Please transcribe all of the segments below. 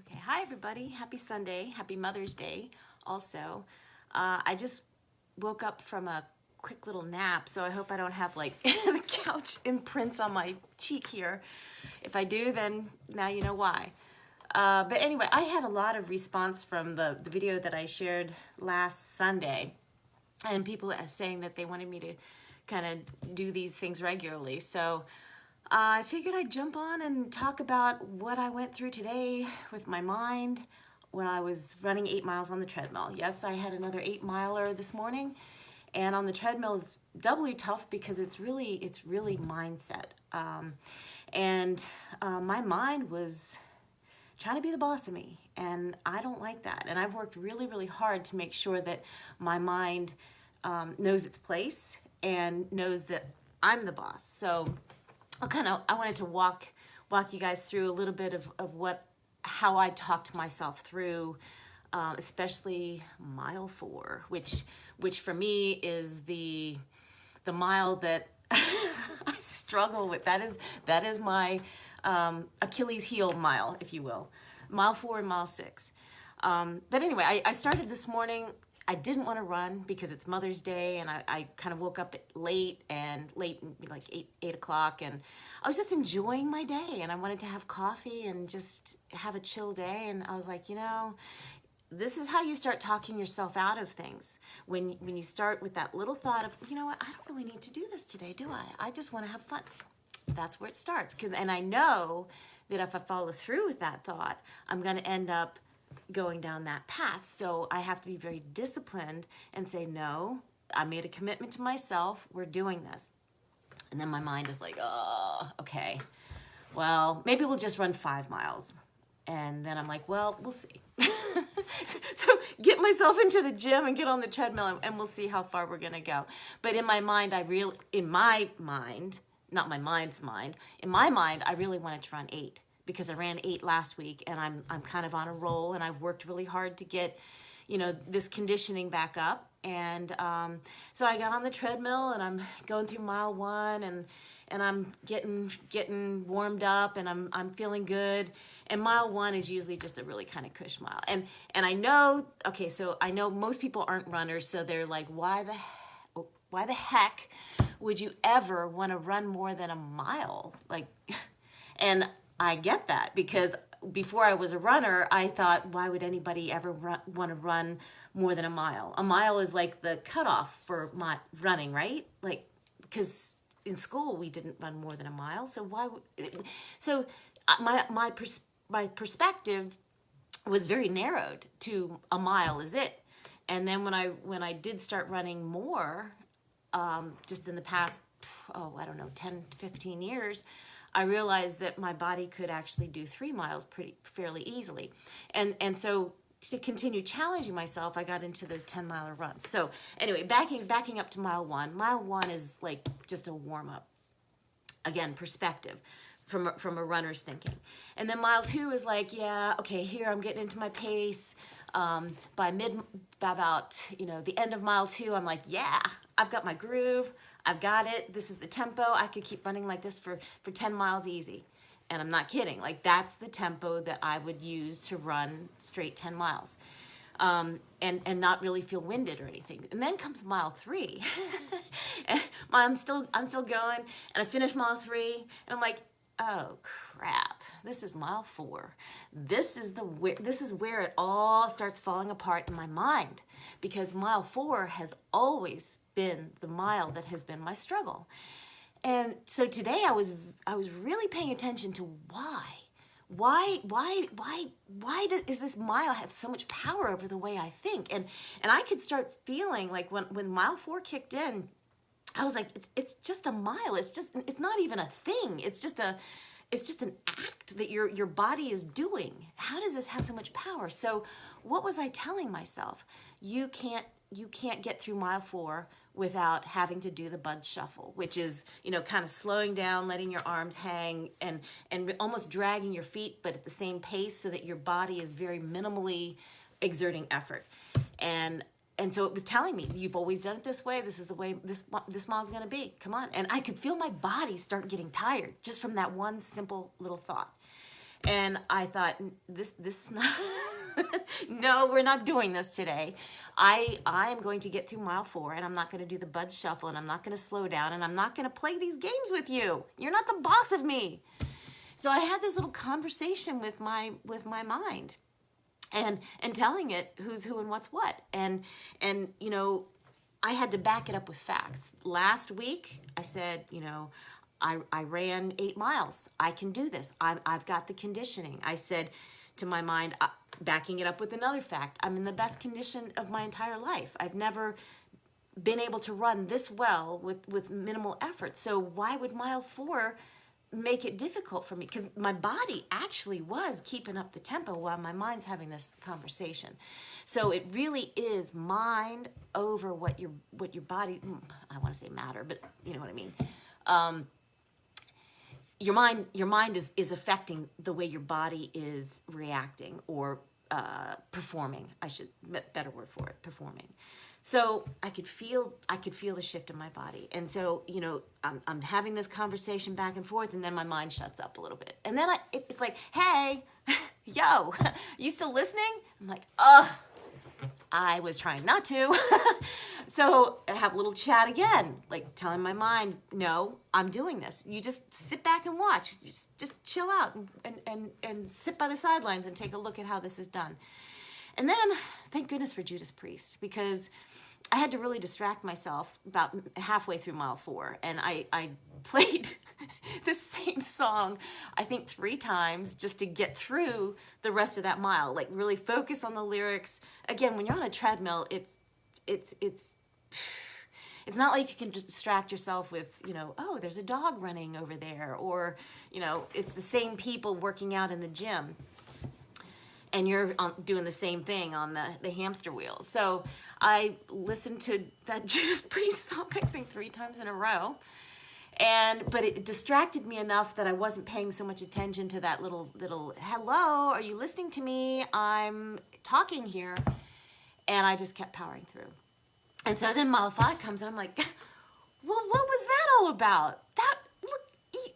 Okay, hi everybody. Happy Sunday. Happy Mother's Day also. I just woke up from a quick little nap, so I hope I don't have like the couch imprints on my cheek here. If I do, then now you know why. But anyway, I had a lot of response from the video that I shared last Sunday, and people saying that they wanted me to kind of do these things regularly. So I figured I'd jump on and talk about what I went through today with my mind when I was running 8 miles on the treadmill. Yes, I had another 8-miler this morning, and on the treadmill is doubly tough because it's really mindset. My mind was trying to be the boss of me, and I don't like that. And I've worked really hard to make sure that my mind knows its place and knows that I'm the boss. So I wanted to walk you guys through a little bit of how I talk to myself through, especially mile 4, which for me is the mile that I struggle with. That is my Achilles heel mile, if you will, mile 4 and mile 6. But anyway, I started this morning. I didn't want to run because it's Mother's Day, and I kind of woke up late, like 8 o'clock, and I was just enjoying my day, and I wanted to have coffee and just have a chill day. And I was like, this is how you start talking yourself out of things. When you start with that little thought of, you know what, I don't really need to do this today, do I? I just want to have fun. That's where it starts. And I know that if I follow through with that thought, I'm going to end up going down that path. So I have to be very disciplined and say, no, I made a commitment to myself. We're doing this. And then my mind is like, oh, okay, well, maybe we'll just run 5 miles. And then I'm like, well, we'll see. So get myself into the gym and get on the treadmill, and we'll see how far we're going to go. But in my mind, not my mind's mind, in my mind, I really wanted to run 8. Because I ran 8 last week, and I'm kind of on a roll, and I've worked really hard to get, this conditioning back up. And so I got on the treadmill, and I'm going through mile 1, and I'm getting warmed up, and I'm feeling good. And mile 1 is usually just a really kind of cush mile. And I know, okay, so I know most people aren't runners, so they're like, why the heck would you ever want to run more than a mile? And I get that, because before I was a runner, I thought, why would anybody ever want to run more than a mile? A mile is like the cutoff for my running, right? Because in school we didn't run more than a mile. So my perspective was very narrowed to a mile is it. And then when I did start running more, just in the past, 10 to 15 years, I realized that my body could actually do 3 miles fairly easily. And so to continue challenging myself, I got into those 10-miler runs. So anyway, backing up to mile 1. Mile 1 is like just a warm-up. Again, perspective from a runner's thinking. And then mile 2 is like, yeah, okay, here I'm getting into my pace. By about the end of mile 2, I'm like, yeah, I've got my groove. I've got it. This is the tempo. I could keep running like this for 10 miles easy. And I'm not kidding. That's the tempo that I would use to run straight 10 miles. And not really feel winded or anything. And then comes mile 3. And I'm still going, and I finish mile 3, and I'm like, oh crap, this is mile 4. This is where it all starts falling apart in my mind, because mile 4 has always been the mile that has been my struggle. And so today I was really paying attention to why does this mile have so much power over the way I think? And I could start feeling like when mile 4 kicked in, I was like, it's just a mile. It's not even a thing. It's just an act that your body is doing. How does this have so much power? So what was I telling myself? You can't get through mile 4 without having to do the Bud's shuffle, which is, kind of slowing down, letting your arms hang, and almost dragging your feet, but at the same pace, so that your body is very minimally exerting effort. And so it was telling me, you've always done it this way. This is the way this mile's going to be. Come on. And I could feel my body start getting tired just from that one simple little thought. And I thought, this is not, no, we're not doing this today. I'm going to get through mile 4, and I'm not going to do the Bud Shuffle, and I'm not going to slow down, and I'm not going to play these games with you. You're not the boss of me. So I had this little conversation with my mind, and telling it who's who and what's what. And you know, I had to back it up with facts. Last week, I said, you know, I ran 8 miles. I can do this. I've got the conditioning. I said to my mind, backing it up with another fact, I'm in the best condition of my entire life. I've never been able to run this well with minimal effort. So why would mile 4 make it difficult for me? Because my body actually was keeping up the tempo while my mind's having this conversation. So it really is mind over what your body, I want to say matter, but you know what I mean. Your mind is affecting the way your body is reacting or performing. Better word for it, performing. So I could feel the shift in my body. And so, you know, I'm having this conversation back and forth, and then my mind shuts up a little bit. And then it's like, hey, yo, you still listening? I'm like, I was trying not to. So I have a little chat again, like telling my mind, no, I'm doing this. You just sit back and watch. Just chill out and sit by the sidelines and take a look at how this is done. And then, thank goodness for Judas Priest, because I had to really distract myself about halfway through mile 4. And I played the same song, I think 3 times, just to get through the rest of that mile. Like, really focus on the lyrics. Again, when you're on a treadmill, it's not like you can distract yourself with, you know, oh, there's a dog running over there, or, you know, it's the same people working out in the gym, and you're doing the same thing on the hamster wheel. So I listened to that Judas Priest song, I think 3 times in a row, but it distracted me enough that I wasn't paying so much attention to that little hello, are you listening to me? I'm talking here, and I just kept powering through. And so then mile 5 comes, and I'm like, well, what was that all about? Look,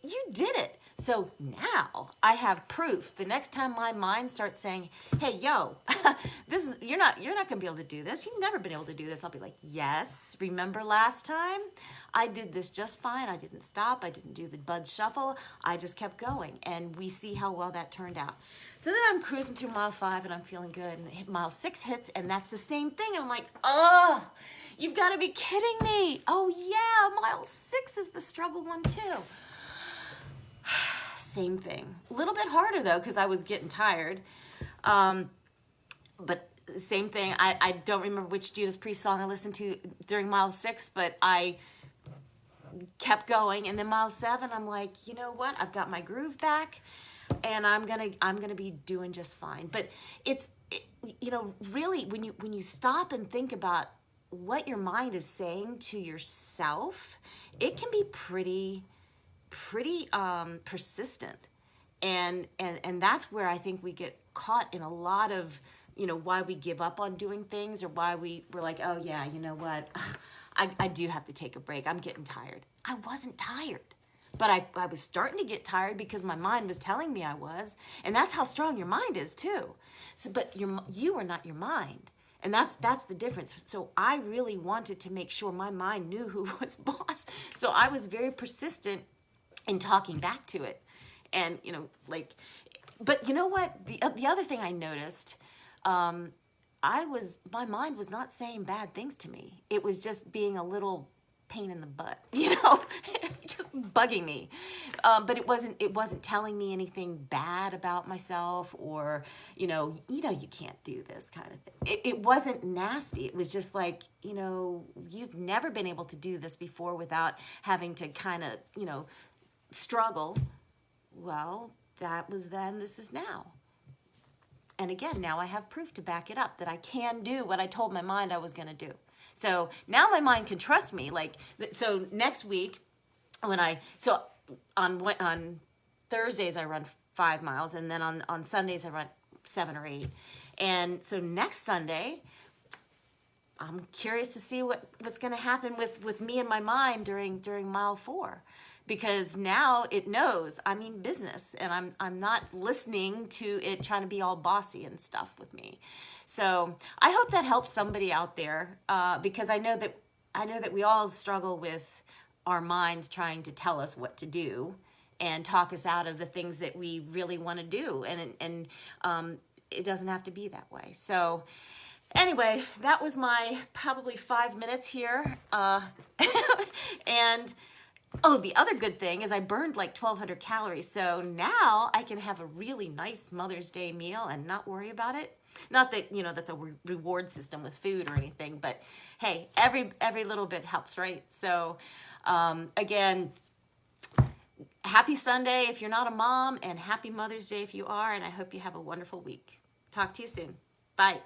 you did it. So now I have proof. The next time my mind starts saying, hey, yo, you're not gonna be able to do this. You've never been able to do this. I'll be like, yes, remember last time? I did this just fine. I didn't stop. I didn't do the Bud Shuffle. I just kept going, and we see how well that turned out. So then I'm cruising through mile 5, and I'm feeling good, and mile 6 hits, and that's the same thing. And I'm like, oh, you've got to be kidding me. Oh yeah, mile 6 is the struggle one too. Same thing. A little bit harder though, because I was getting tired. But same thing. I don't remember which Judas Priest song I listened to during mile 6, but I kept going. And then mile 7, I'm like, you know what? I've got my groove back, and I'm gonna be doing just fine. But you know, really, when you stop and think about what your mind is saying to yourself, it can be pretty persistent, and that's where I think we get caught in a lot of, you know, why we give up on doing things, or why we're like, oh yeah, you know what, I do have to take a break, I'm getting tired. I wasn't tired, but I was starting to get tired because my mind was telling me I was, and that's how strong your mind is too. So, but you are not your mind. And that's the difference. So I really wanted to make sure my mind knew who was boss. So I was very persistent in talking back to it. And, you know, like, but you know what? The other thing I noticed, my mind was not saying bad things to me. It was just being a little pain in the butt, you know, just bugging me. But it wasn't telling me anything bad about myself, or, you know, you can't do this kind of thing. It wasn't nasty. It was just like, you know, you've never been able to do this before without having to kind of, you know, struggle. Well, that was then, this is now. And again, now I have proof to back it up that I can do what I told my mind I was going to do. So now my mind can trust me. Like, so next week, on Thursdays I run 5 miles, and then on Sundays I run 7 or 8. And so next Sunday, I'm curious to see what's going to happen with me and my mind during mile 4, because now it knows I mean business, and I'm not listening to it trying to be all bossy and stuff with me. So I hope that helps somebody out there, because I know that we all struggle with our minds trying to tell us what to do and talk us out of the things that we really want to do, and it doesn't have to be that way. So anyway, that was my probably 5 minutes here. And oh, the other good thing is I burned like 1,200 calories. So now I can have a really nice Mother's Day meal and not worry about it. Not that, that's a reward system with food or anything, but hey, every little bit helps, right? So again, happy Sunday if you're not a mom, and happy Mother's Day if you are, and I hope you have a wonderful week. Talk to you soon. Bye.